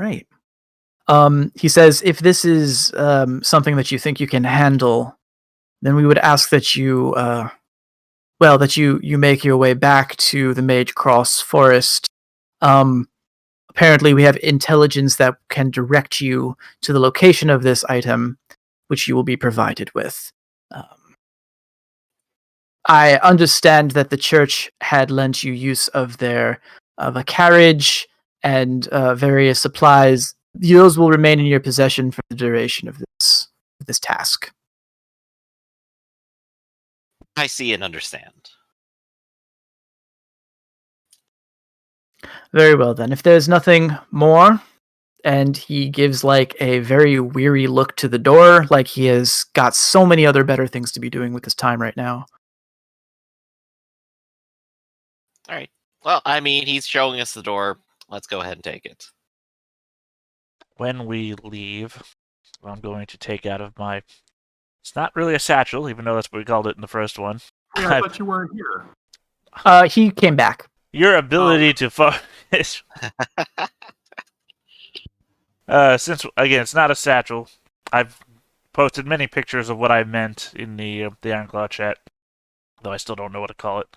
right. He says, if this is something that you think you can handle, then we would ask that you, that you make your way back to the Mage Cross Forest. Apparently, we have intelligence that can direct you to the location of this item, which you will be provided with. I understand that the church had lent you use of a carriage and various supplies. Those will remain in your possession for the duration of this task. I see and understand. Very well, then. If there's nothing more, and he gives like a very weary look to the door, like he has got so many other better things to be doing with his time right now. All right. Well, I mean, he's showing us the door. Let's go ahead and take it. When we leave, I'm going to take out of my... It's not really a satchel, even though that's what we called it in the first one. Yeah, I thought you weren't here. He came back. Your ability to focus... since, again, it's not a satchel, I've posted many pictures of what I meant in the Ironclaw chat, though I still don't know what to call it.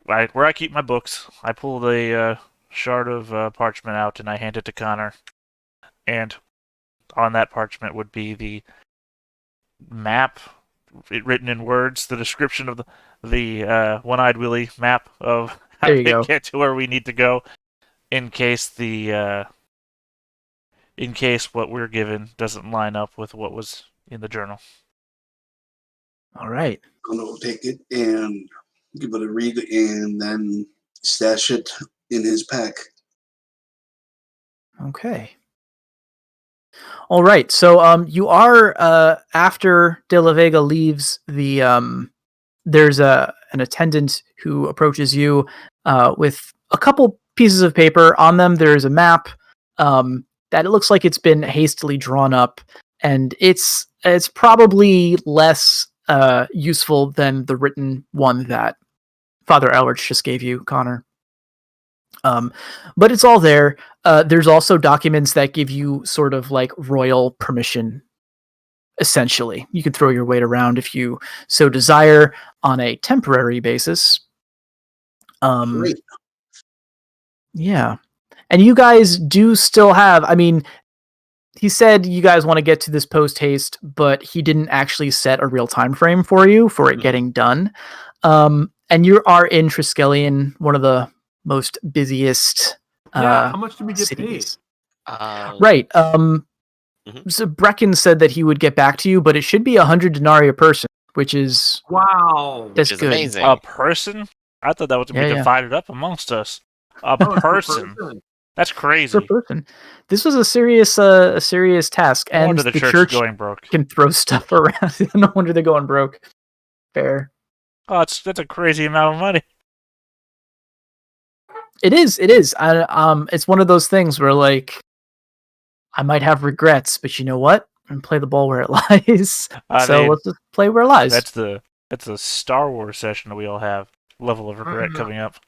Where I keep my books, I pull a shard of parchment out and I hand it to Connor. And on that parchment would be the map, written in words, the description of the One-Eyed Willy map of how to get to where we need to go, in case what we're given doesn't line up with what was in the journal. All right. Connor will take it and give it a read and then stash it in his pack. Okay. All right. So you are after De La Vega leaves the there's an attendant who approaches you with a couple pieces of paper. On them there's a map that it looks like it's been hastily drawn up, and it's probably less useful than the written one that Father Elrich just gave you, Connor. But it's all there. There's also documents that give you sort of like royal permission, essentially. You can throw your weight around if you so desire on a temporary basis. Great. Yeah. And you guys do still have, I mean, he said you guys want to get to this post haste, but he didn't actually set a real time frame for you for it getting done. And you are in Triskellion, one of the most busiest how much did we get cities. paid? Right. So Brecken said that he would get back to you, but it should be 100 denarii a person, which is That's Which is good. amazing. A person? I thought that was going to be divided up amongst us. A person. That's crazy. Per person. This was a serious task, No and wonder the the church going broke. can throw stuff around. No wonder they're going broke. Fair. Oh, that's a crazy amount of money. It is. It's one of those things where, like, I might have regrets, but you know what? I'm gonna play the ball where it lies. Let's just play where it lies. That's a Star Wars session that we all have. Level of regret coming up.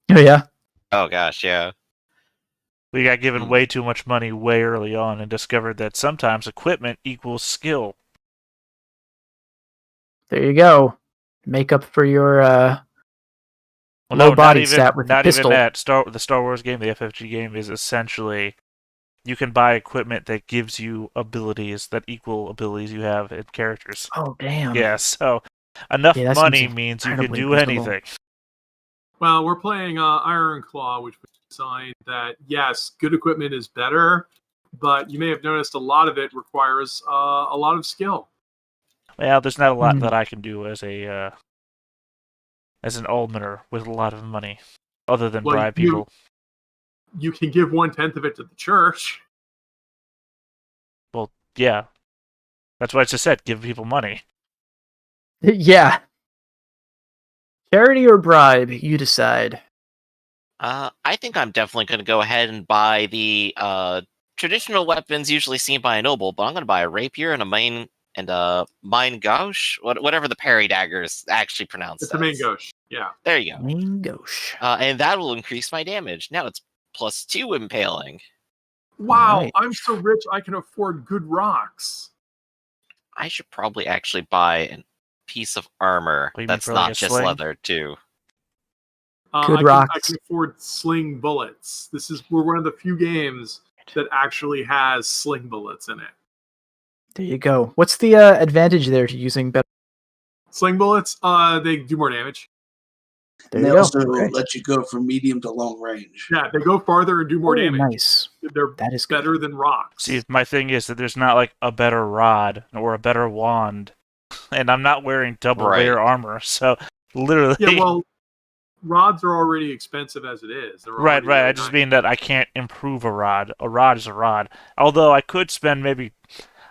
Oh yeah. Oh gosh, yeah. We got given way too much money way early on and discovered that sometimes equipment equals skill. There you go. Make up for your Well, low body stat with the pistol. Not even that. The Star Wars game, the FFG game, is essentially you can buy equipment that gives you abilities that equal abilities you have in characters. Oh damn. Yeah, so enough money means you can do anything. Well, we're playing Ironclaw, which was designed that, yes, good equipment is better, but you may have noticed a lot of it requires a lot of skill. Well, there's not a lot that I can do as an almoner with a lot of money, other than bribe people. You can give 1/10 of it to the church. Well, yeah. That's what I just said, give people money. Yeah. Charity or bribe, you decide. I think I'm definitely going to go ahead and buy the traditional weapons usually seen by a noble, but I'm going to buy a rapier and a main gauche, whatever the parry daggers actually pronounced. It's a main gauche. Yeah. There you go. Main gauche. And that will increase my damage. Now it's +2 impaling. Wow, Right. I'm so rich I can afford good rocks. I should probably actually buy a piece of armor What, you mean that's for, like, not a just sling? leather too. Good I rocks. can afford sling bullets. We're one of the few games that actually has sling bullets in it. There you go. What's the advantage there to using better? Sling bullets, they do more damage. There And they you go. also Okay. let you go from medium to long range. Yeah, they go farther and do more Oh, damage. nice. They're That is good. better than rocks. See, my thing is that there's not like a better rod or a better wand, and I'm not wearing double Right. layer armor, so literally. Yeah, well, rods are already expensive as it is. They're Right, already right. really I just nice. mean that I can't improve a rod. A rod is a rod. Although I could spend maybe,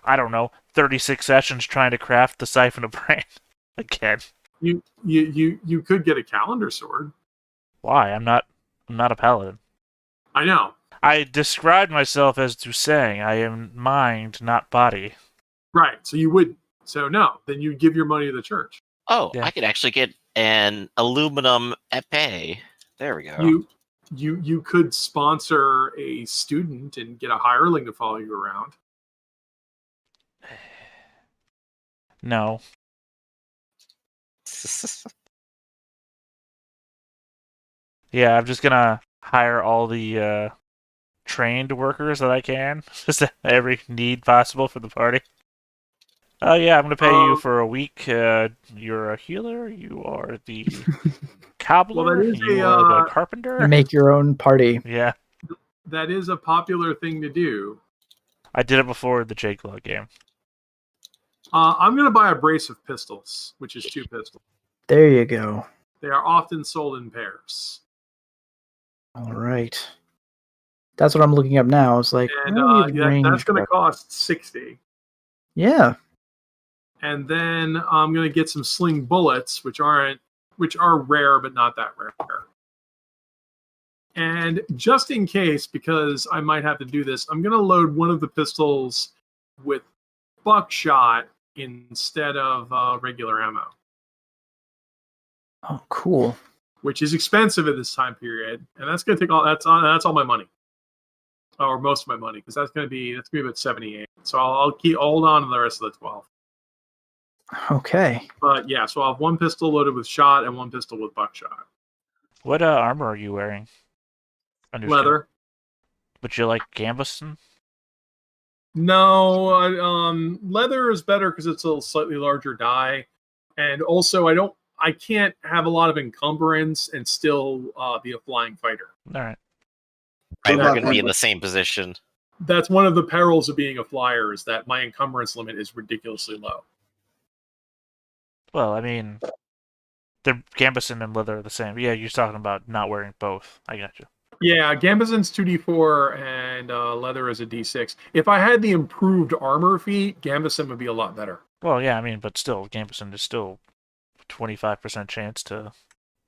I don't know, 36 sessions trying to craft the siphon of brain again. You could get a calendar sword. Why? I'm not a paladin. I know. I described myself as Dusang. I am mind, not body. Right. So you wouldn't. So no, then you give your money to the church. Oh, Yeah. I could actually get an aluminum epee. There we go. You could sponsor a student and get a hireling to follow you around. No. Yeah, I'm just gonna hire all the trained workers that I can. Just every need possible for the party. Oh yeah, I'm gonna pay you for a week. You're a healer. You are the cobbler. is You a, are the carpenter. Make your own party. Yeah, That is a popular thing to do. I did it before the Jake Law game. I'm going to buy a brace of pistols, which is 2 pistols. There you go. They are often sold in pairs. All right. That's what I'm looking up now. It's like, And well, we have range that's going to weapons. cost 60. Yeah. And then I'm going to get some sling bullets, which are rare, but not that rare. And just in case, because I might have to do this, I'm going to load one of the pistols with buckshot instead of regular ammo, Oh, cool. which is expensive at this time period, and that's going to take that's all my money, or most of my money, because that's going to be about 78. So I'll hold on to the rest of the 12. Okay. But yeah, so I'll have 1 pistol loaded with shot and 1 pistol with buckshot. What armor are you wearing? Understood. Leather. But you like Gambesson? No, leather is better because it's a slightly larger die, and also I can't have a lot of encumbrance and still be a flying fighter. All right. Right, we're about going to be that? in the same position. That's one of the perils of being a flyer, is that my encumbrance limit is ridiculously low. Well, I mean, the Gambesson and leather are the same. Yeah, you're talking about not wearing both. I got you. Yeah, Gambeson's 2d4 and leather is a d6. If I had the improved armor feat, Gambeson would be a lot better. Well, yeah, I mean, but still, Gambesson is still 25% chance to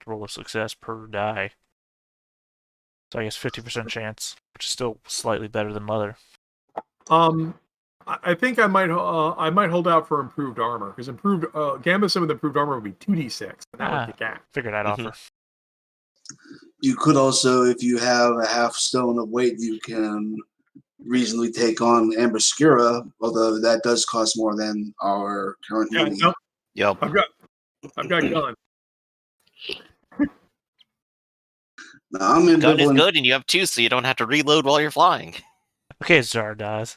roll a success per die. So I guess 50% chance, which is still slightly better than leather. I think I might hold out for improved armor, because improved Gambeson with improved armor would be 2d6, and that would kick ass. Figured I'd offer. You could also, if you have a half stone of weight, you can reasonably take on Ambascura, although that does cost more than our current Yeah, money. no, Yep. I've got gun. Now, I'm Gun is ambivalent. good, and you have 2, so you don't have to reload while you're flying. Okay, Zardoz.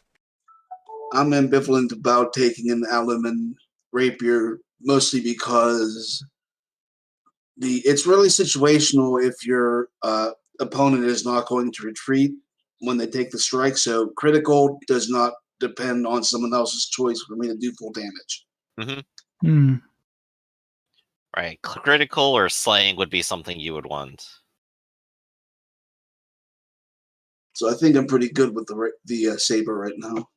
I'm ambivalent about taking an Alaman rapier, mostly because it's really situational if your opponent is not going to retreat when they take the strike. So critical does not depend on someone else's choice for me to do full damage. Hmm. Right. Critical or slaying would be something you would want. So I think I'm pretty good with the saber right now.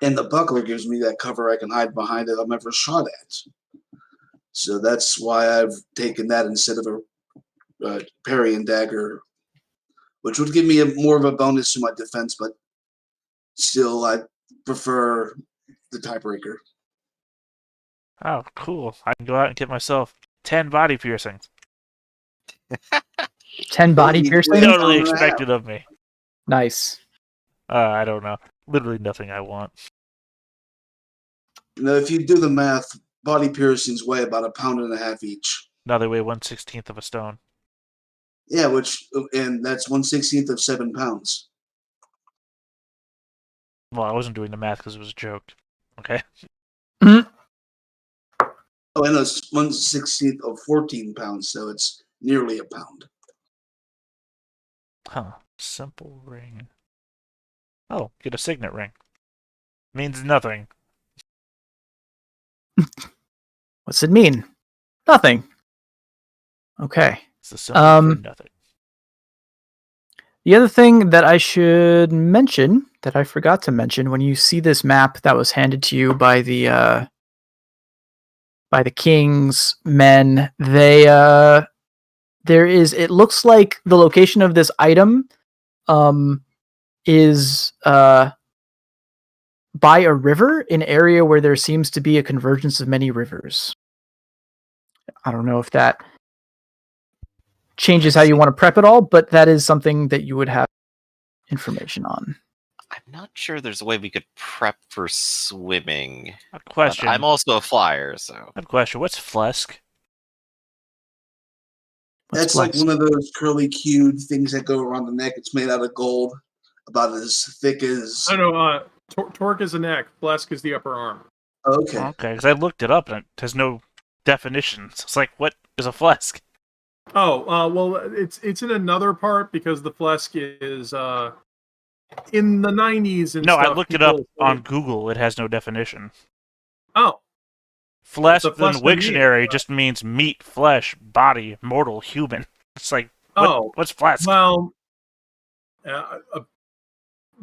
And the buckler gives me that cover I can hide behind it I'm ever shot at. So that's why I've taken that instead of a parry and dagger, which would give me more of a bonus to my defense, but still I prefer the tiebreaker. Oh, cool. I can go out and get myself 10 body piercings. 10 body Well, piercings? you- Totally I'm gonna expected of me. Nice. I don't know. Literally nothing I want. If you do the math, body piercings weigh about 1.5 pounds each. Now they weigh 1/16 of a stone. Yeah, and that's 1/16 of 7 pounds. Well, I wasn't doing the math because it was a joke. Okay. Mhm. Oh, and it's 1/16 of 14 pounds, so it's nearly 1 pound. Huh. Simple ring. Oh, get a signet ring. Means nothing. What's it mean? Nothing. Okay. It's the symbol for nothing. The other thing that I should mention, that I forgot to mention, when you see this map that was handed to you by the king's men, it looks like the location of this item is by a river, an area where there seems to be a convergence of many rivers. I don't know if that changes how you want to prep it all, but that is something that you would have information on. I'm not sure there's a way we could prep for swimming. A question. I'm also a flyer, so. I have a question. What's flesk? That's like one of those curly cued things that go around the neck. It's made out of gold, about as thick as. I know. Torque is the neck. Flesk is the upper arm. Okay. Okay, because I looked it up and it has no definition. So it's like, what is a flesk? Oh, well, it's in another part because the flesk is in the 90s and No, stuff. I looked it up on Google. It has no definition. Oh. Flesk It's a in the flesh Wiktionary just means meat, flesh, body, mortal, human. It's like, what's flesk? Well,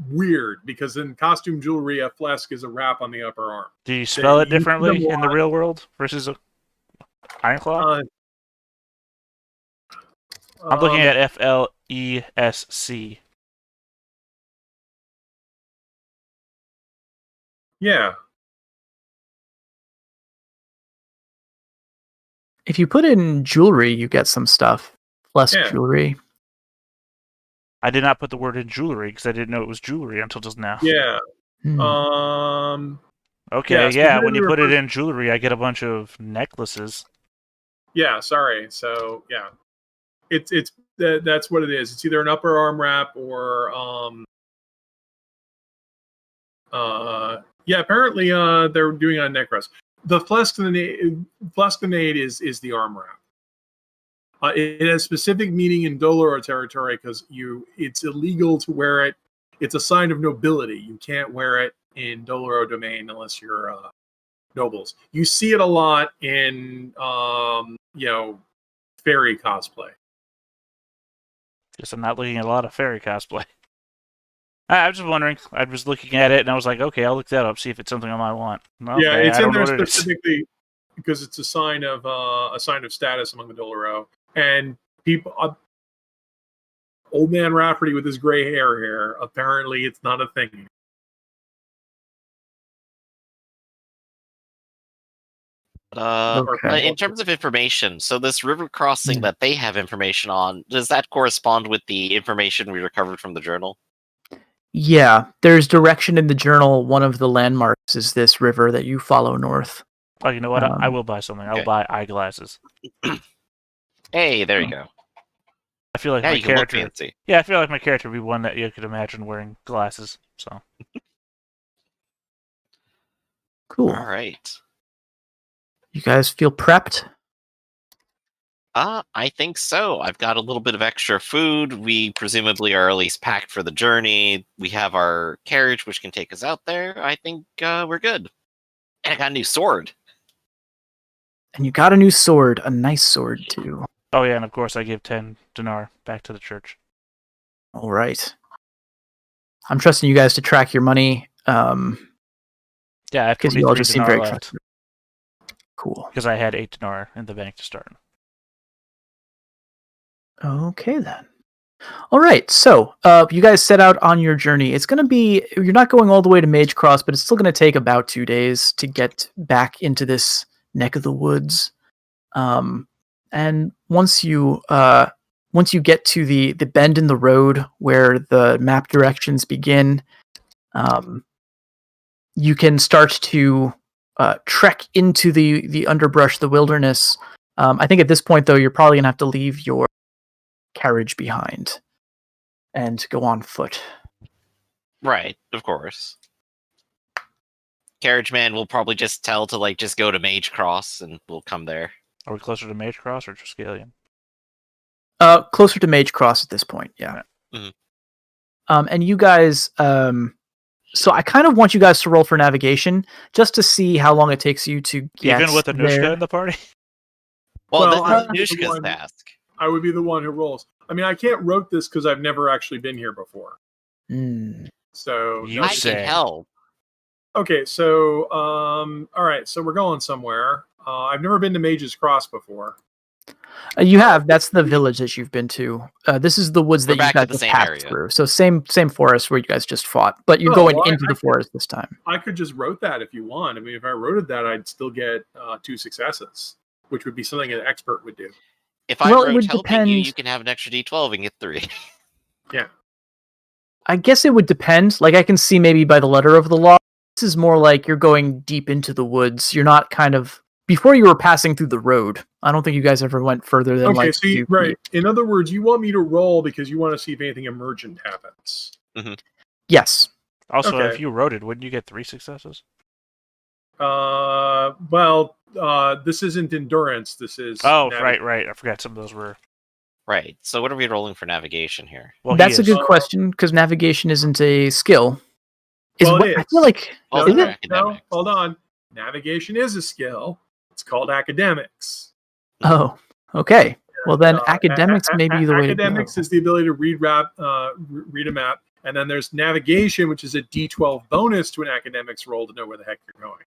weird, because in costume jewelry, a flesk is a wrap on the upper arm. Do you spell it differently in the real world versus Ironclaw? I'm looking at FLESC. Yeah. If you put in jewelry, you get some stuff. Flesk jewelry. I did not put the word in jewelry because I didn't know it was jewelry until just now. Yeah. Okay, yeah. When you put it in jewelry, I get a bunch of necklaces. Yeah. Sorry. So yeah, that's what it is. It's either an upper arm wrap or apparently they're doing it on neck rest. The fleskinade is the arm wrap. It has specific meaning in Doloro territory because it's illegal to wear it. It's a sign of nobility. You can't wear it in Doloro domain unless you're nobles. You see it a lot in fairy cosplay. Guess I'm not looking at a lot of fairy cosplay. I was just wondering. I was looking at it and I was like, okay, I'll look that up, see if it's something I might want. Okay, Yeah, it's in there specifically because it's a sign of status among the Doloro, and people. Old man Rafferty with his gray hair here. Apparently, it's not a thing. In terms of information, so this river crossing that they have information on, does that correspond with the information we recovered from the journal? Yeah, there's direction in the journal. One of the landmarks is this river that you follow north. Oh, you know what? I will buy something. I'll buy eyeglasses. Hey, there you go. I feel like now my you can look character. fancy. Yeah, I feel like my character would be one that you could imagine wearing glasses. So. Cool. All right. You guys feel prepped? I think so. I've got a little bit of extra food. We presumably are at least packed for the journey. We have our carriage, which can take us out there. I think we're good. And I got a new sword. And you got a new sword, a nice sword too. Oh yeah, and of course I give 10 dinar back to the church. All right. I'm trusting you guys to track your money. Yeah, I have 23 dinar left. Cool. Because I had 8 dinar in the bank to start. Okay then. All right, so you guys set out on your journey. It's going to be, you're not going all the way to Mage Cross, but it's still going to take about 2 days to get back into this neck of the woods. And once you once you get to the bend in the road where the map directions begin, you can start to trek into the underbrush, the wilderness. I think at this point, though, you're probably going to have to leave your carriage behind and go on foot. Right, of course. Carriage man will probably just tell to like just go to Mage Cross and we'll come there. Are we closer to Mage Cross or Triskellion? Closer to Mage Cross at this point, yeah. Mhm. And you guys, so I kind of want you guys to roll for navigation just to see how long it takes you to get Even with Anushka there. in the party? Well, Well, this I'm is the Anushka's one- task. I would be the one who rolls. I mean, I can't rote this because I've never actually been here before. Mm. So You I say. can help. okay, so all right, so we're going somewhere. I've never been to Mage's Cross before. You have. That's the village that you've been to. This is the woods We're that you back guys at the have same passed area. through. So same forest where you guys just fought, but you're Oh, going well, into I the could- forest this time. I could just rote that if you want. I mean, if I roted that, I'd still get 2 successes, which would be something an expert would do. If I Well, it wrote would helping you, depend- you can have an extra D12 and get 3. Yeah. I guess it would depend. Like I can see maybe by the letter of the law, this is more like you're going deep into the woods. You're not kind of before you were passing through the road. I don't think you guys ever went further than Okay, like so you, right. In other words, you want me to roll because you want to see if anything emergent happens. Yes. Also, Okay. if you wrote it, wouldn't you get 3 successes? Well, this isn't endurance. This is Oh, navigation. right. I forgot some of those were. Right. So what are we rolling for navigation here? Well, That's a he is. good question because navigation isn't a skill. Well, what it I is. feel like Oh, is they're it? academics. Hold on. Navigation is a skill. It's called academics. Oh, okay. Well then Uh, academics may be the way to go. Academics is the ability to read a map, and then there's navigation, which is a D12 bonus to an academics roll to know where the heck you're going.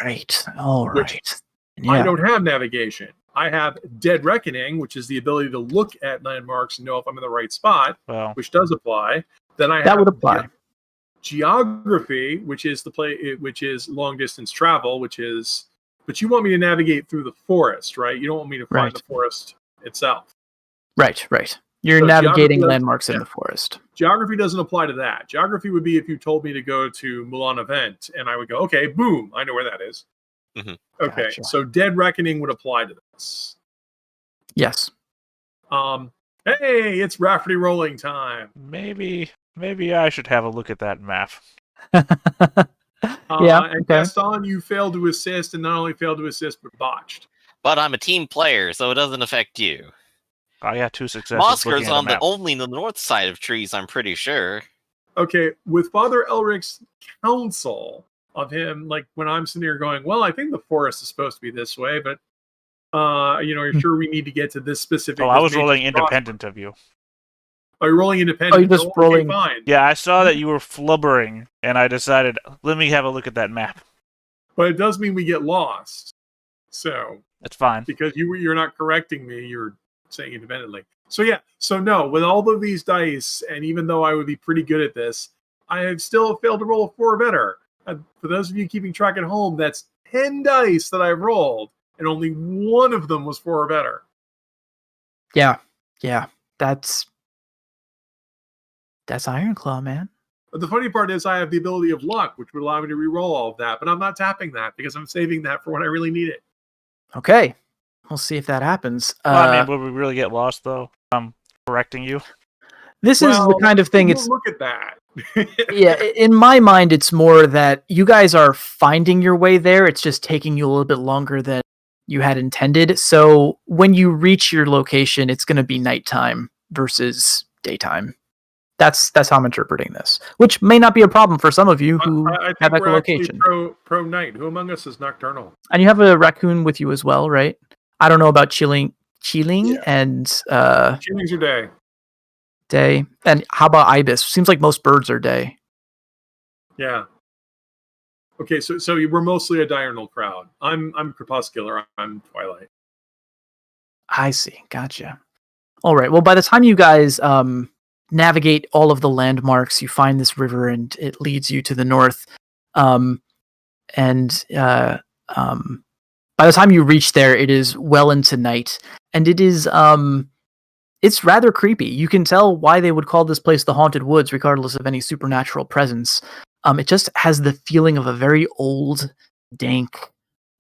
Right. All Which right. I Yeah. don't have navigation. I have Dead Reckoning, which is the ability to look at landmarks and know if I'm in the right spot, Well, which does apply. Then I That have would apply. Geography, which is which is long distance travel, but you want me to navigate through the forest, right? You don't want me to find Right. the forest itself. Right. You're So navigating geography- landmarks in yeah. the forest. Geography doesn't apply to that. Geography would be if you told me to go to Mulan event, and I would go, okay, boom, I know where that is. Mhm. Okay, Gotcha. so Dead Reckoning would apply to this. Yes. Hey, it's Rafferty rolling time. maybe I should have a look at that map. Yeah, And okay. Gaston, you failed to assist, and not only failed to assist, but botched. But I'm a team player, so it doesn't affect you. I got 2 successes. Mosker's looking at on the map. only the north side of trees, I'm pretty sure. Okay, with Father Elric's counsel of him, like when I'm sitting here going, well, I think the forest is supposed to be this way, but you're sure we need to get to this specific. Oh, I was this major rolling cross- independent of you. Oh, you're rolling independent. Oh, you're just Okay, rolling- fine. Yeah, I saw that you were flubbering, and I decided, let me have a look at that map. But it does mean we get lost. So It's fine. because you're not correcting me, you're saying independently. So yeah, so no, with all of these dice, and even though I would be pretty good at this, I have still failed to roll a 4 or better. For those of you keeping track at home, that's 10 dice that I've rolled, and only one of them was 4 or better. Yeah. That's Ironclaw, man. But the funny part is I have the ability of luck, which would allow me to re-roll all of that, but I'm not tapping that because I'm saving that for when I really need it. Okay. We'll see if that happens. Well, I mean, would we really get lost, though? I'm correcting you. This is the kind of thing. We'll It's look at that. yeah. In my mind, it's more that you guys are finding your way there. It's just taking you a little bit longer than you had intended. So when you reach your location, it's going to be nighttime versus daytime. That's how I'm interpreting this, which may not be a problem for some of you who I think have we're actually echolocation. pro night. Who among us is nocturnal? And you have a raccoon with you as well, right? I don't know about chilling Yeah. and Chilling's your day. day. And how about ibis? Seems like most birds are day. Yeah. Okay, so we're mostly a diurnal crowd. I'm crepuscular. I'm twilight. I see. Gotcha. All right. Well, by the time you guys navigate all of the landmarks, you find this river and it leads you to the north. By the time you reach there, it is well into night, and it is it's rather creepy. You can tell why they would call this place the Haunted Woods, regardless of any supernatural presence. It just has the feeling of a very old, dank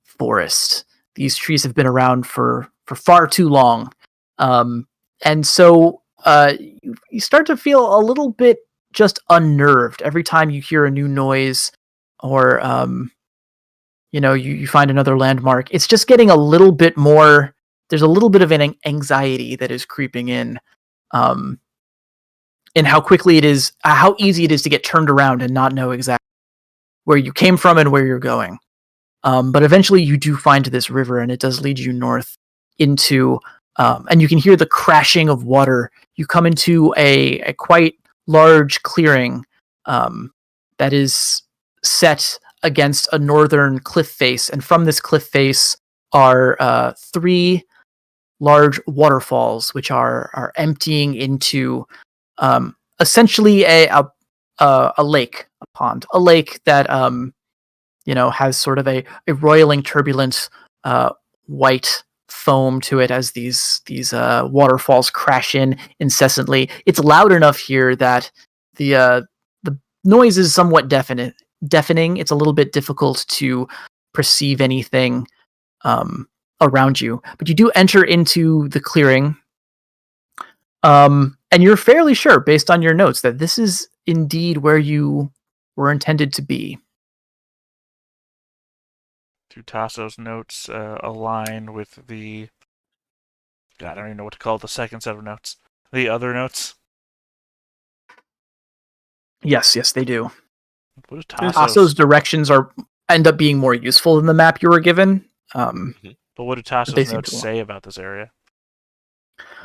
forest. These trees have been around for far too long. And so you start to feel a little bit just unnerved every time you hear a new noise or you find another landmark. It's just getting a little bit more. There's a little bit of an anxiety that is creeping in how quickly it is, how easy it is to get turned around and not know exactly where you came from and where you're going. But eventually you do find this river, and it does lead you north into, and you can hear the crashing of water. You come into a quite large clearing that is set against a northern cliff face, and from this cliff face are 3 large waterfalls, which are emptying into essentially a lake, a pond, a lake that has sort of a roiling, turbulent white foam to it as these waterfalls crash in incessantly. It's loud enough here that the noise is somewhat deafening. It's a little bit difficult to perceive anything around you, but you do enter into the clearing, and you're fairly sure, based on your notes, that this is indeed where you were intended to be. Do Tasso's notes align with the... God, I don't even know what to call the second set of notes. The other notes? Yes, they do. What is Tasso's directions end up being more useful than the map you were given. But what do Tasso's notes say about this area?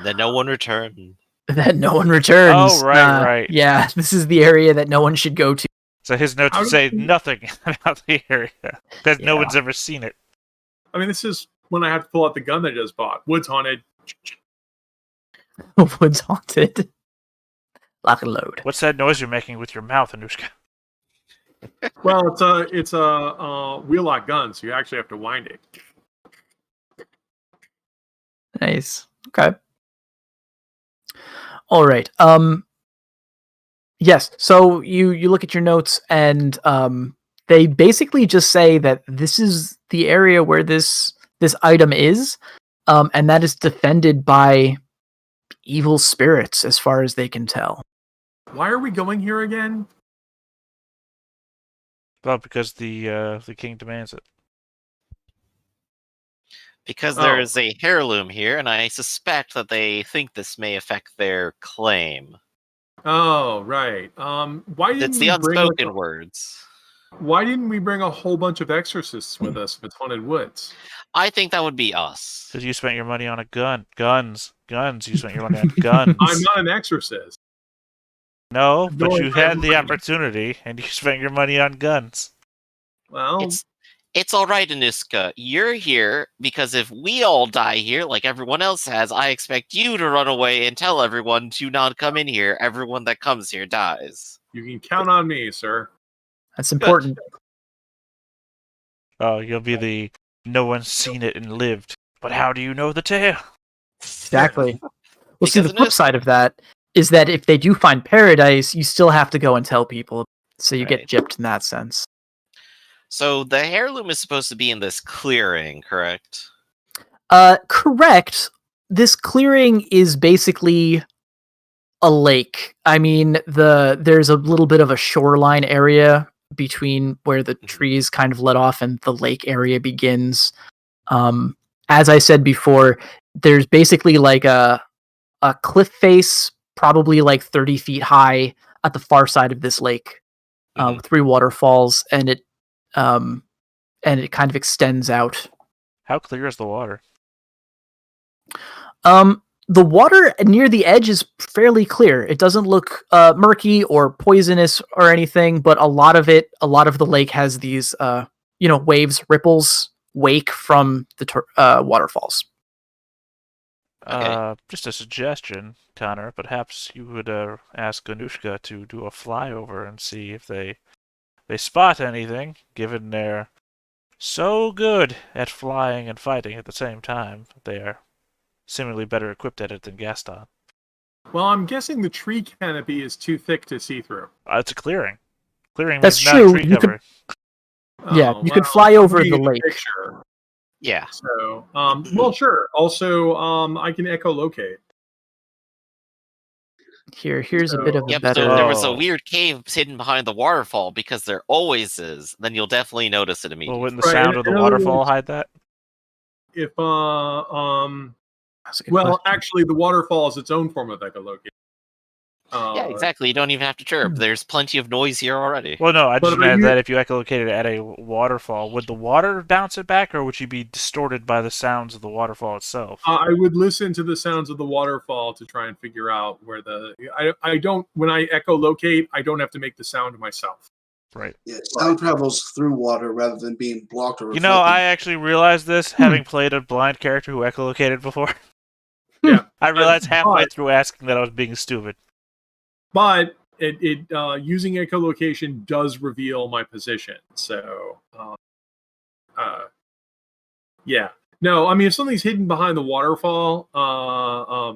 That no one returned. That no one returns. Oh, right. Yeah, this is the area that no one should go to. So his notes would say nothing about the area, because no one's ever seen it. I mean, this is when I have to pull out the gun that I just bought. Woods haunted. Woods haunted. Lock and load. What's that noise you're making with your mouth, Anushka? Well, it's a wheel-lock gun, so you actually have to wind it. Nice. Okay. All right. Yes. So you look at your notes, and they basically just say that this is the area where this item is, and that is defended by evil spirits, as far as they can tell. Why are we going here again? Well, because the king demands it. Because there is a heirloom here, and I suspect that they think this may affect their claim. Oh, right. Why didn't It's the we unspoken words. Why didn't we bring a whole bunch of exorcists with us if it's haunted woods? I think that would be us. Because you spent your money on a gun. Guns. You spent your money on guns. I'm not an exorcist. No, but you had the opportunity, and you spent your money on guns. Well, it's all right, Anushka. You're here because if we all die here, like everyone else has, I expect you to run away and tell everyone to not come in here. Everyone that comes here dies. You can count on me, sir. That's important. Good. Oh, you'll be the no one's seen it and lived. But how do you know the tale? Exactly. Well, see, the flip side of that is that if they do find paradise, you still have to go and tell people. So you get gypped in that sense. So the heirloom is supposed to be in this clearing, correct? Correct. This clearing is basically a lake. I mean, there's a little bit of a shoreline area between where the trees kind of let off and the lake area begins. As I said before, there's basically like a cliff face, probably like 30 feet high at the far side of this lake, with 3 waterfalls, and it kind of extends out. How clear is the water? The water near the edge is fairly clear. It doesn't look murky or poisonous or anything, but a lot of the lake has these waves, ripples, wake from the waterfalls. Okay. Just a suggestion, Connor. Perhaps you would ask Anushka to do a flyover and see if they spot anything, given they're so good at flying and fighting at the same time. They are seemingly better equipped at it than Gaston. Well, I'm guessing the tree canopy is too thick to see through. It's a clearing. Clearing That's means not a true. tree You could- cover. Yeah, Oh, you could well, fly I'm over looking the at lake. picture. Yeah. So, well, sure. Also, I can echolocate. Here's a bit of a Yep, better. so there was a Oh. weird cave hidden behind the waterfall, because there always is. Then you'll definitely notice it Well, immediately. wouldn't the Right, sound in- of the in other waterfall words- hide that? If That's a good well, question. actually, the waterfall is its own form of echolocate. Yeah, exactly. You don't even have to chirp. There's plenty of noise here already. Well, no, I But just if meant you- that if you echolocated at a waterfall, would the water bounce it back, or would you be distorted by the sounds of the waterfall itself? I would listen to the sounds of the waterfall to try and figure out where the. I don't. When I echolocate, I don't have to make the sound myself. Right. Yeah, sound travels through water rather than being blocked or You reflected. know, I actually realized this having played a blind character who echolocated before. Yeah. I realized halfway but- through asking that I was being stupid. But it using echolocation does reveal my position. So, yeah. No, I mean, if something's hidden behind the waterfall, I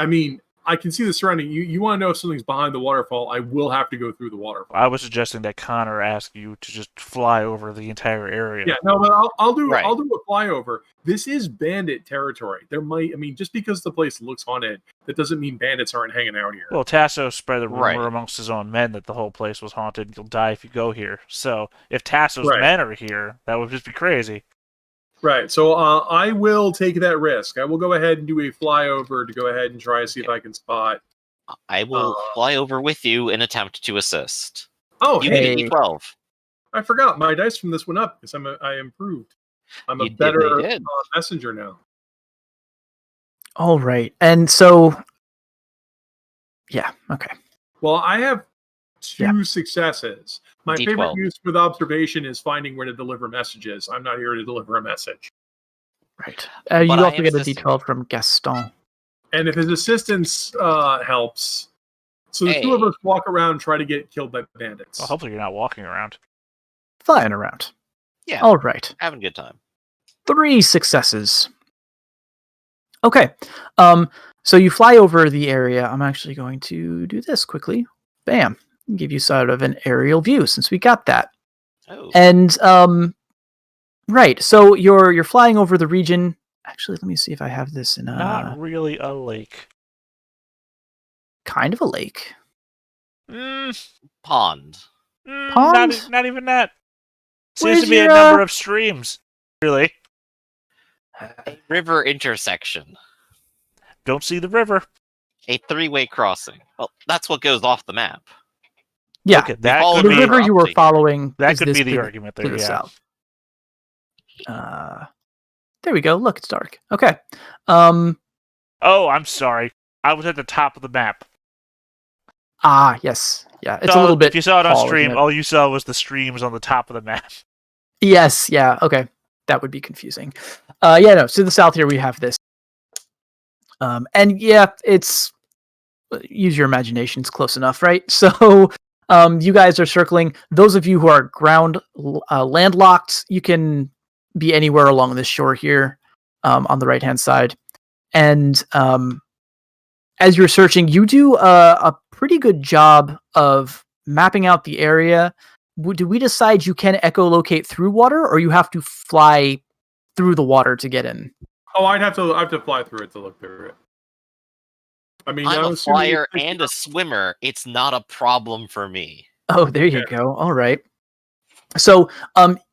mean, I can see the surrounding. You want to know if something's behind the waterfall? I will have to go through the waterfall. I was suggesting that Connor ask you to just fly over the entire area. Yeah, no, but I'll do Right. I'll do a flyover. This is bandit territory. There might, I mean, just because the place looks haunted, that doesn't mean bandits aren't hanging out here. Well, Tasso spread the rumor Right. amongst his own men that the whole place was haunted. You'll die if you go here. So, if Tasso's Right. men are here, that would just be crazy. Right. So I will take that risk. I will go ahead and do a flyover to go ahead and try to see if I can spot. I will fly over with you and attempt to assist. Oh, You hey, get a D12. I forgot my dice from this went up because I improved. I'm a You did, better they did. messenger now. All right, and so, yeah, okay. Well, I have two Yeah. successes. My favorite D12. use with observation is finding where to deliver messages. I'm not here to deliver a message. Right. But You I also am get a assisting. D12 from Gaston. And if his assistance helps, so the two of Hey. us walk around and try to get killed by bandits. Well, hopefully you're not walking around. Flying around. Yeah. All right. Having a good time. 3 successes. Okay. So you fly over the area. I'm actually going to do this quickly. Bam. Give you sort of an aerial view since we got that. Oh. And right. So you're flying over the region. Actually, let me see if I have this in Not really a lake. kind of a lake. Pond. Pond? Not even that. Where's Seems to be your, a number of streams. Really. A river intersection. Don't see the river. A three-way crossing. Well, that's what goes off the map. Yeah. Okay, that followed could The be river you were Roughly. following that is could this be the to argument to there. the Yeah. south. There we go. Look, it's dark. Okay. Um. Oh, I'm sorry. I was at the top of the map. Yes. Yeah. It's So, a little bit. If you saw it on tall, stream, isn't it? all you saw was the streams on the top of the map. Yes. Yeah. Okay. That would be confusing. Yeah. No. So the south here we have this. And yeah, it's use your imagination. It's close enough, right? So, you guys are circling. Those of you who are landlocked, you can be anywhere along this shore here, on the right hand side. And as you're searching, you do a pretty good job of mapping out the area. Do we decide you can echolocate through water, or you have to fly through the water to get in? Oh, I have to fly through it to look through it. I mean, I'm a assuming flyer it's- and a swimmer. It's not a problem for me. Oh, there you Yeah. go. All right. So,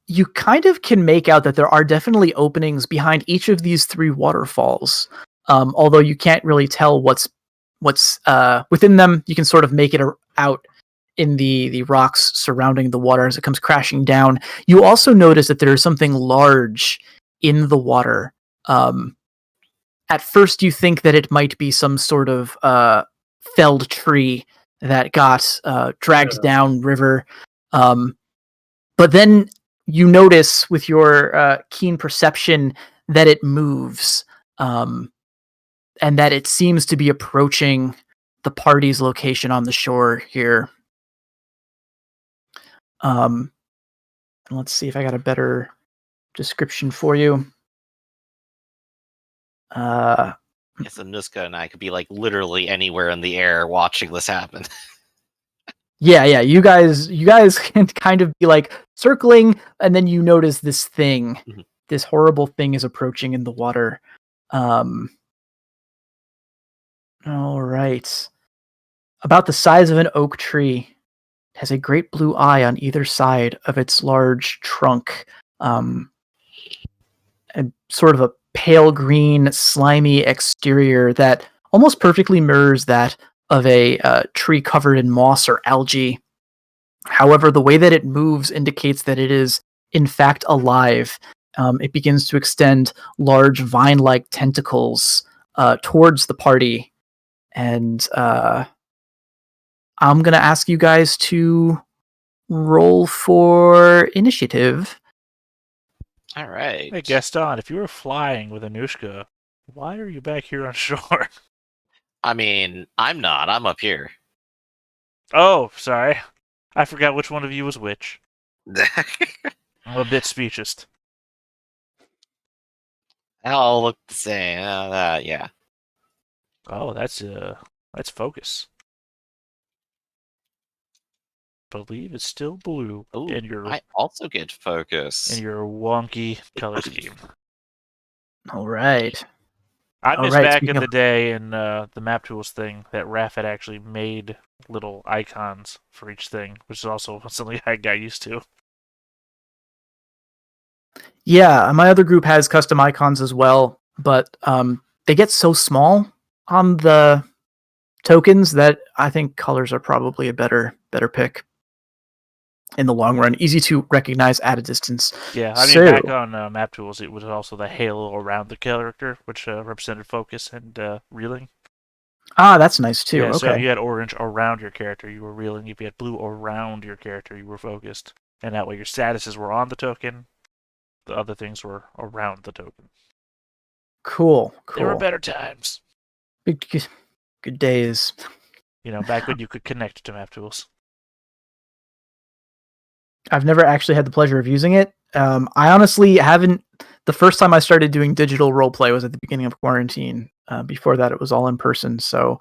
you kind of can make out that there are definitely openings behind each of these 3 waterfalls. Although you can't really tell what's within them. You can sort of make it out in the rocks surrounding the water as it comes crashing down. You also notice that there is something large in the water. At first, you think that it might be some sort of felled tree that got dragged down river. But then you notice with your keen perception that it moves, and that it seems to be approaching the party's location on the shore here. Let's see if I got a better description for you. Yes, Anuska and I could be like literally anywhere in the air watching this happen. Yeah. You guys can kind of be like circling, and then you notice this thing, Mhm. this horrible thing is approaching in the water. All right. About the size of an oak tree. It has a great blue eye on either side of its large trunk. And sort of a pale green, slimy exterior that almost perfectly mirrors that of a tree covered in moss or algae. However, the way that it moves indicates that it is, in fact, alive. It begins to extend large vine like tentacles towards the party. And I'm going to ask you guys to roll for initiative. All right. Hey, Gaston, if you were flying with Anushka, why are you back here on shore? I mean, I'm not. I'm up here. Oh, sorry. I forgot which one of you was which. They I'm a bit specious. all look the same. Yeah. Oh, that's focus. Believe it's still blue Ooh, in your I also get focus. wonky color scheme. All right. I All miss right, back speaking in of- the day in the map tools thing that Raph had actually made little icons for each thing, which is also something I got used to. Yeah, my other group has custom icons as well, but they get so small on the tokens that I think colors are probably a better pick in the long run. Easy to recognize at a distance. Yeah, I mean, So, back on map tools, it was also the halo around the character, which represented focus and reeling. that's nice too. Yeah, so if Okay. you had orange around your character, you were reeling. If you had blue around your character, you were focused. And that way your statuses were on the token, the other things were around the token. Cool. There were better times. Good days. You know, back when you could connect to map tools. I've never actually had the pleasure of using it. I honestly haven't. The first time I started doing digital roleplay was at the beginning of quarantine. Before that, it was all in person. So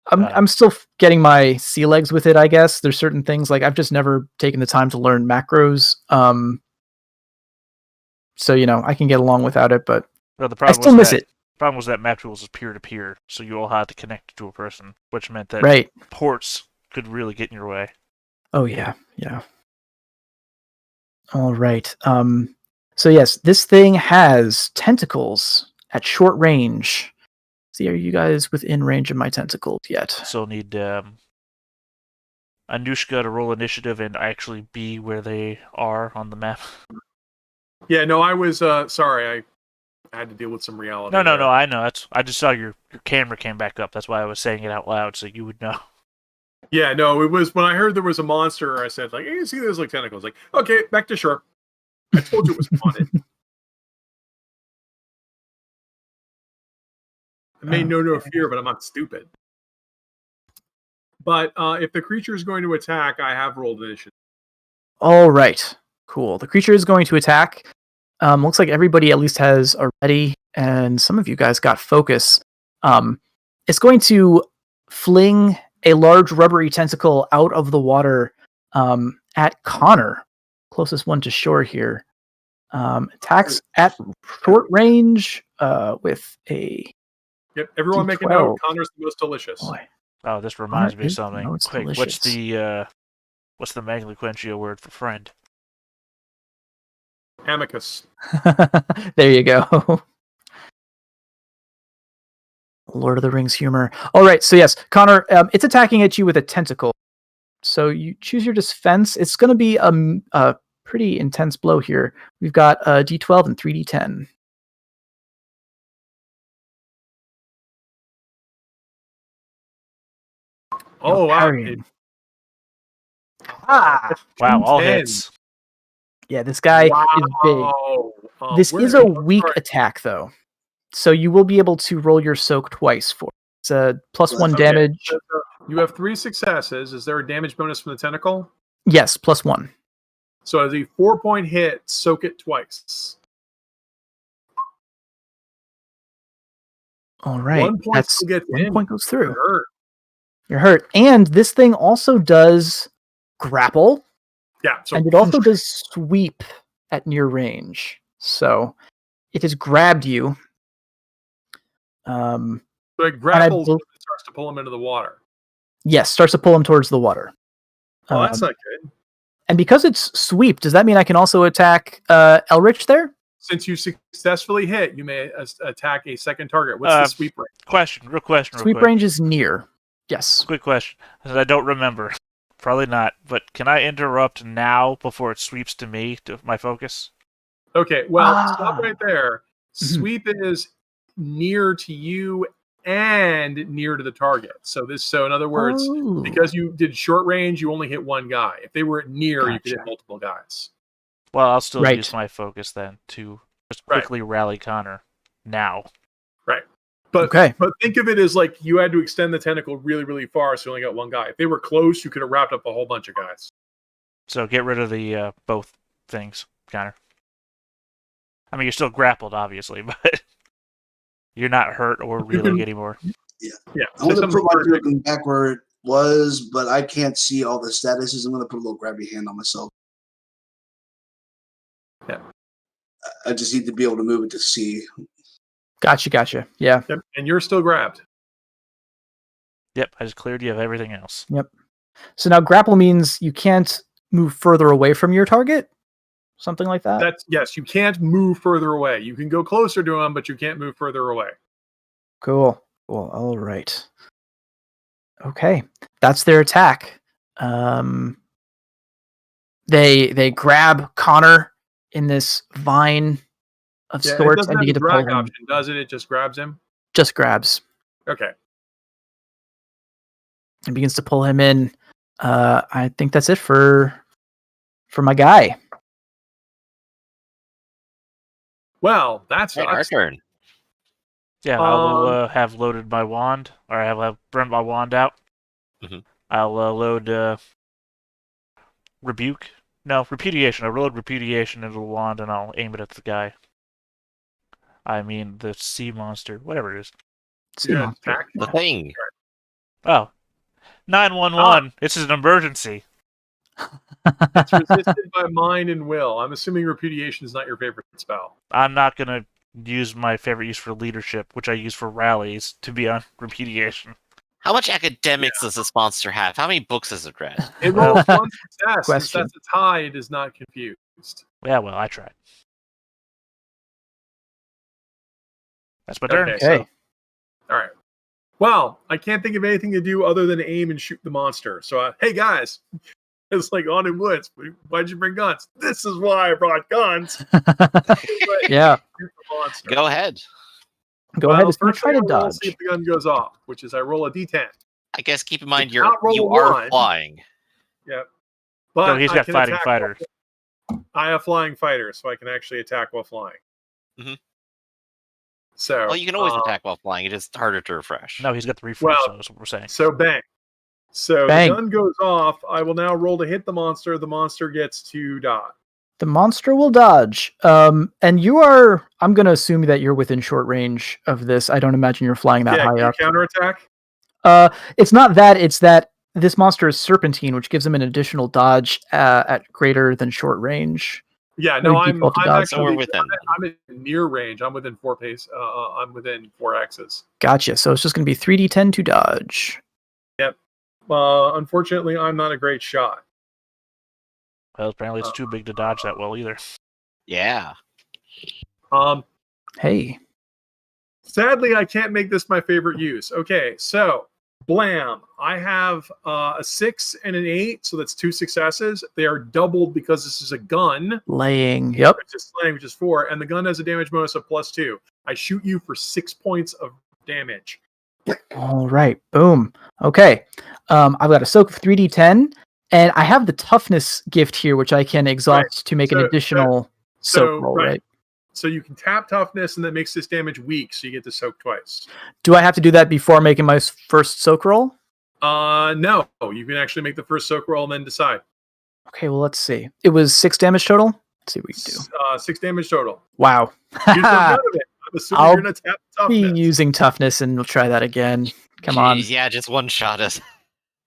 I'm still getting my sea legs with it. I guess there's certain things like I've just never taken the time to learn macros. So I can get along without it, but Well, the I problem still miss it. The problem was that map tools was peer to peer, so you all had to connect to a person, which meant that Right. ports could really get in your way. Oh yeah. All right. So yes, this thing has tentacles at short range. See, are you guys within range of my tentacles yet? So need Anushka to roll initiative and actually be where they are on the map. Yeah, no, I was sorry. I had to deal with some reality. No, there. I know. I just saw your camera came back up. That's why I was saying it out loud, so you would know. Yeah, no, it was when I heard there was a monster. I said, like, hey, you see, there's like tentacles. Like, okay, back to shore. I told you it was haunted. I may know no fear, but I'm not stupid. But if the creature is going to attack, I have rolled initiative. All right. Cool. The creature is going to attack. Looks like everybody at least has a ready, and some of you guys got focus. It's going to fling a large rubbery tentacle out of the water at Connor, closest one to shore here. Attacks at short range with a Yep, everyone make a D12. note. Connor's the most delicious. boy. Oh, this reminds me of is the something. most Quick, delicious. what's the Magniquentia word for friend? Amicus. There you go. Lord of the Rings humor. All right, so yes, Connor, it's attacking at you with a tentacle. So you choose your defense. It's going to be a pretty intense blow here. We've got a D12 and 3D10. Oh, wow. Parrying. Ah, Wow, all 10. hits. yeah, this guy is big. This where is did a he- weak sorry. attack, though. So you will be able to roll your soak twice for it. It's a +1 Okay, damage. so you have 3 successes. Is there a damage bonus from the tentacle? Yes, +1. So as a 4-point hit, soak it twice. All right. 1 point That's still gets 1 in. point goes through. You're hurt. You're hurt. And this thing also does grapple, Yeah. So and it also does sweep at near range. So it has grabbed you. so it grapples bel- when it starts to pull him into the water. Yes, starts to pull him towards the water. Well, that's Um, not good. And because it's sweep, does that mean I can also attack Elrich there? Since you successfully hit, you may attack a second target. What's the sweep rate? Real question. Sweep quick. range is near. Yes. Quick question. I don't remember. Probably not. But can I interrupt now before it sweeps to me, to my focus? Okay, well, Ah. stop right there. Mhm. Sweep is near to you and near to the target. So in other words, Oh. because you did short range, you only hit one guy. If they were near, you could hit Gotcha. multiple guys. Well, I'll still Right. use my focus then to just Right. quickly rally Connor now. Right. But Okay. but think of it as like you had to extend the tentacle really, really far, so you only got one guy. If they were close, you could have wrapped up a whole bunch of guys. So get rid of the both things, Connor. I mean, you're still grappled, obviously, but you're not hurt or reeling anymore. Yeah. I'm going to put my token back where it was, but I can't see all the statuses. I'm going to put a little grabby hand on myself. Yeah. I just need to be able to move it to see. Gotcha. Yeah. Yep. And you're still grabbed. Yep, I just cleared you of everything else. So now grapple means you can't move further away from your target? Something like that? That's yes, you can't move further away. You can go closer to him, but you can't move further away. Cool. All right. Okay. That's their attack. They grab Connor in this vine of Yeah, it sorts doesn't and have begin the to pull drag him. option, does it? It just grabs him. Just grabs Okay. and begins to pull him in. I think that's it for my guy. Well, that's Right, our turn. Yeah, I will have loaded my wand, or I have burned my wand out. Mhm. I'll load rebuke. No, repudiation. I'll load repudiation into the wand and I'll aim it at the guy. I mean, the sea monster, whatever it is. yeah, attack. The thing. Oh, 911. This is an emergency. It's resisted by mind and will. I'm assuming repudiation is not your favorite spell. I'm not going to use my favorite use for leadership, which I use for rallies, to be on repudiation. How much academics does this monster have? How many books has it read? It rolls one success. Question. Since that's a tie, it is not confused. Yeah, well, I tried. That's my turn. Okay. All right. Well, I can't think of anything to do other than aim and shoot the monster. So, hey guys, it's like on in woods. Why'd you bring guns? This is why I brought guns. Yeah. Shoot the monster. Go ahead. Go ahead. It's going to first try thing to I roll, dodge. see if the gun goes off, which is I roll a d10. I guess keep in mind You cannot roll you a are one. flying. Yep. But So he's I got can fighting attack fighter. I have flying fighter, so I can actually attack while flying. Mhm. So Well, you can always attack while flying. It is harder to refresh. No, he's got the refresh, Well, so that's what we're saying. So bang. So Bang. the gun goes off. I will now roll to hit the monster. The monster gets to dodge. The monster will dodge. And you are, I'm going to assume that you're within short range of this. I don't imagine you're flying that Yeah, high can you up. counterattack? It's not that, it's that this monster is serpentine, which gives him an additional dodge at greater than short range. Yeah, no, Very I'm default to dodge. So we're actually within. I'm in near range. I'm within 4 pace. I'm within 4 X's. Gotcha. So it's just going to be 3d10 to dodge. Unfortunately, I'm not a great shot. Well, apparently it's too big to dodge that well either. Yeah. Hey. Sadly, I can't make this my favorite use. Okay, so blam. I have a 6 and an 8, so that's 2 successes. They are doubled because this is a gun. Laying. Yep. Which is slaying, which is 4, and the gun has a damage bonus of +2. I shoot you for 6 points of damage. All right. Boom. Okay. I've got a soak of 3d10, and I have the toughness gift here, which I can exhaust to make an additional soak roll, right? So you can tap toughness, and that makes this damage weak, so you get to soak twice. Do I have to do that before making my first soak roll? No. You can actually make the first soak roll and then decide. Okay, well, let's see. It was 6 damage total? Let's see what we can do. 6 damage total. Wow. Use none of it. assuming I'll you're going to tap be toughness. using toughness, and we'll try that again. Come on. Jeez, yeah, just one shot us.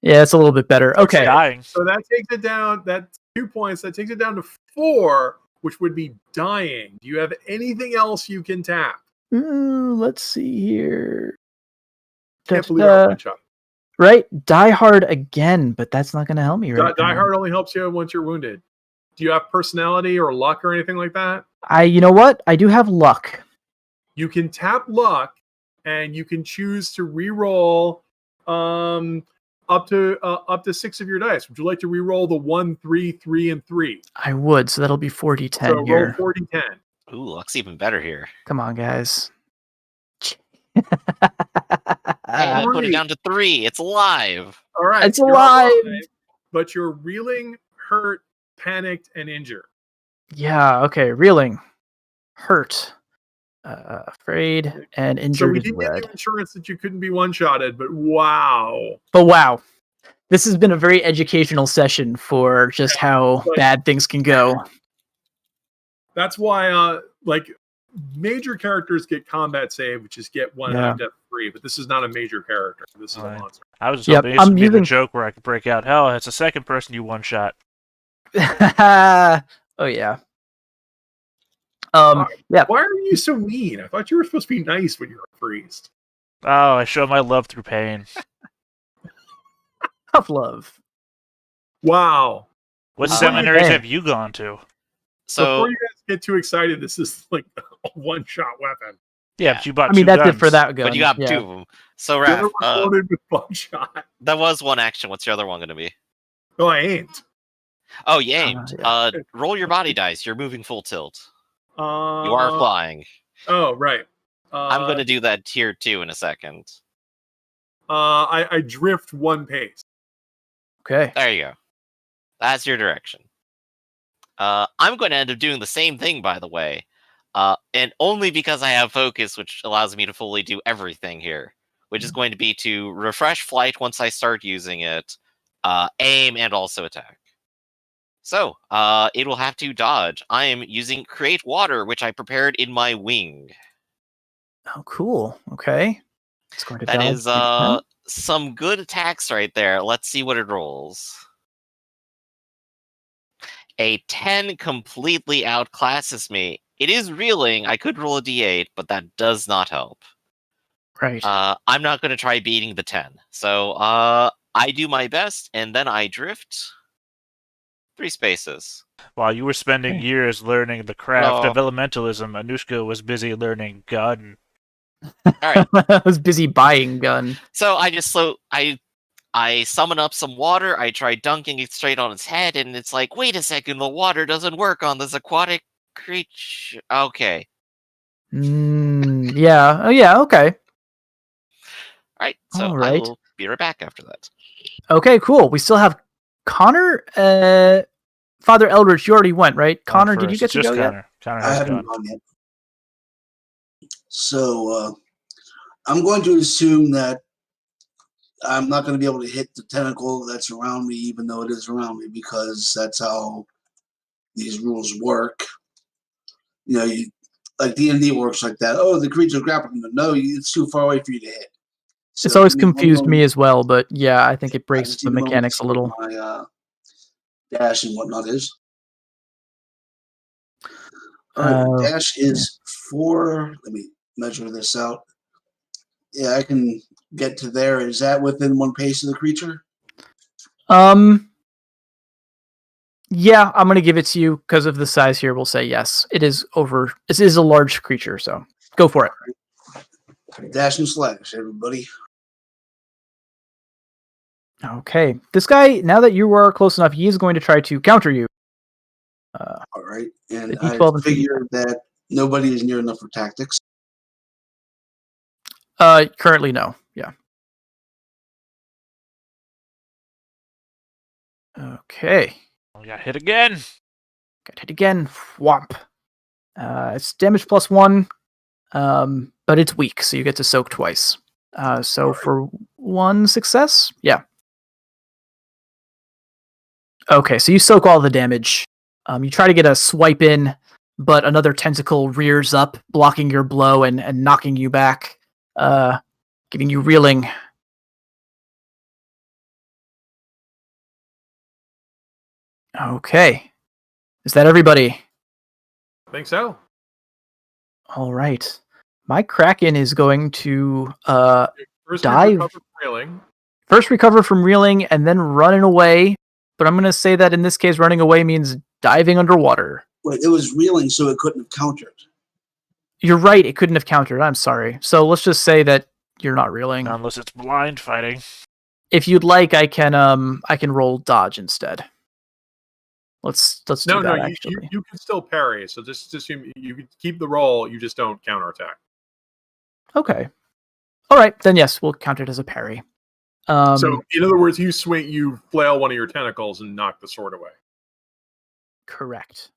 Yeah, it's a little bit better. Okay. Dying. So that takes it down. That's 2 points. That takes it down to 4, which would be dying. Do you have anything else you can tap? Let's see here. Can't believe our one shot. Right? Die hard again, but that's not going to help me right Die now. hard only helps you once you're wounded. Do you have personality or luck or anything like that? You know what? I do have luck. You can tap luck, and you can choose to re-roll up to 6 of your dice. Would you like to re-roll the 1, 3, 3, and 3? I would, so that'll be 40-10 So here. roll 40-10. Ooh, luck's even better here. Come on, guys. Hey, put it down to 3. It's alive. All right. It's you're alive. But you're reeling, hurt, panicked, and injured. Yeah, okay. Reeling. Hurt. Afraid and So injured we is did give red. you insurance that you couldn't be one-shotted, but wow. But wow. This has been a very educational session for just how but- bad things can go. That's why major characters get combat save, which is get 1 out of death free, but this is not a major character. This is a monster. I was just Yep, hoping this would be the using- joke where I could break out. Hell, it's the second person you one shot. Oh yeah. Yeah. Why are you so mean? I thought you were supposed to be nice when you were a priest. Oh, I show my love through pain. Tough love. Wow. What Wow. seminaries Okay. have you gone to? So Before you guys get too excited, this is like a one-shot weapon. Yeah, but you bought I mean, two that's guns. it for that gun. but you got yeah. 2 of them. So The other Raph, one's loaded with buckshot. that was one action. What's your other one going to be? No, I ain't. Oh, you aimed. yeah. Roll your body dice. You're moving full tilt. You You are flying. Oh, right. I'm going to do that tier 2 in a second. I drift 1 pace. Okay. There you go. That's your direction. I'm going to end up doing the same thing, by the way. And only because I have focus, which allows me to fully do everything here, which is going to be to refresh flight once I start using it, aim, and also attack. So, it will have to dodge. I am using Create Water, which I prepared in my wing. Oh, cool. Okay. It's going to That dodge is 10. some good attacks right there. Let's see what it rolls. A 10 completely outclasses me. It is reeling. I could roll a d8, but that does not help. Right. I'm not going to try beating the 10. So I do my best, and then I drift 3 spaces. While you were spending Okay. years learning the craft Oh. of elementalism, Anushka was busy learning gun. All right. I was busy buying gun. So I summon up some water. I try dunking it straight on its head, and it's like, wait a second, the water doesn't work on this aquatic creature. Okay. Yeah. Oh, yeah. Okay. All right. So All right. I will be right back after that. Okay. Cool. We still have Connor. Father Eldritch, you already went, right? Connor, did you get to just go yet? Connor. Connor I has haven't gone. gone yet. So I'm going to assume that I'm not going to be able to hit the tentacle that's around me, even though it is around me, because that's how these rules work. You know, like D&D works like that. Oh, the creature's grappling. No, it's too far away for you to hit. It's So always give me one confused me moment. as well, but yeah, I think it I breaks just the need a moment mechanics to a little. sort My dash and whatnot is. All right, dash is 4. Let me measure this out. Yeah, I can get to there. Is that within 1 pace of the creature? Yeah, I'm gonna give it to you because of the size here. We'll say yes. It is over. This is a large creature, so go for it. Dash and slash, everybody. Okay, this guy. Now that you are close enough, he is going to try to counter you. All right, and The I D12 and figure that nobody is near enough for tactics. Currently, no. Yeah. Okay. We got hit again. Got hit again. Whomp. It's damage +1, but it's weak, so you get to soak twice. So for 1 success, yeah. Okay, so you soak all the damage. You try to get a swipe in, but another tentacle rears up, blocking your blow and knocking you back, giving you reeling. Okay. Is that everybody? I think so. All right. My Kraken is going to First, dive. we recover from reeling. First recover from reeling and then running away. But I'm going to say that in this case, running away means diving underwater. Wait, it was reeling, so it couldn't have countered. You're right. It couldn't have countered. I'm sorry. So let's just say that you're not reeling. Unless it's blind fighting. If you'd like, I can roll dodge instead. Let's do that. Actually, you can still parry. So just assume you can keep the roll. You just don't counterattack. Okay. All right, then yes, we'll count it as a parry. So in other words, you flail one of your tentacles and knock the sword away. Correct.